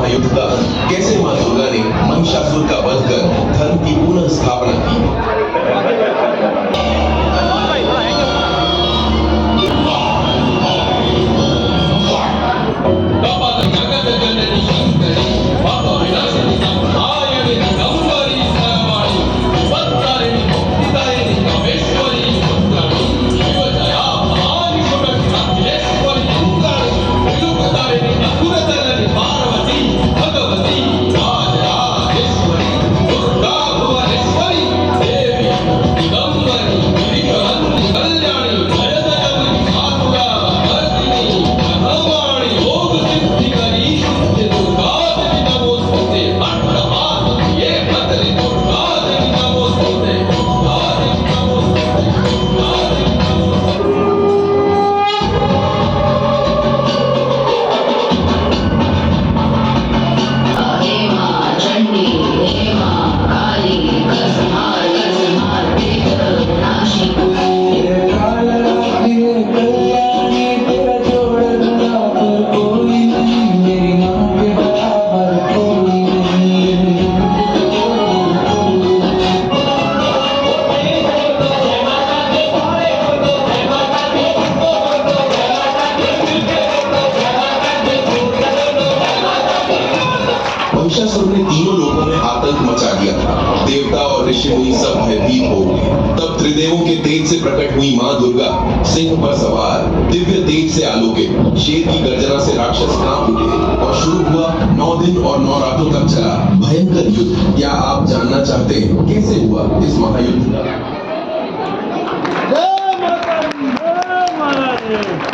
महायुद्ध का कैसे मां दुर्गा ने महिषासुर का वध कर धर्म की पुनः स्थापना की। महिषासुर ने तीनों लोगों में आतंक मचा दिया था। देवता और ऋषि मुनि सब भयभीत हो उठे। तब त्रिदेवों के तेज से प्रकट हुई मां दुर्गा सिंह पर सवार, दिव्य तेज से आलोकित, शेर की गर्जना से राक्षस कांप उठे और शुरू हुआ 9 दिन और 9 रातों तक चला भयंकर युद्ध। क्या आप जानना चाहते हैं कैसे हुआ इस महायुद्ध का? जय माता दी, जय महाराज।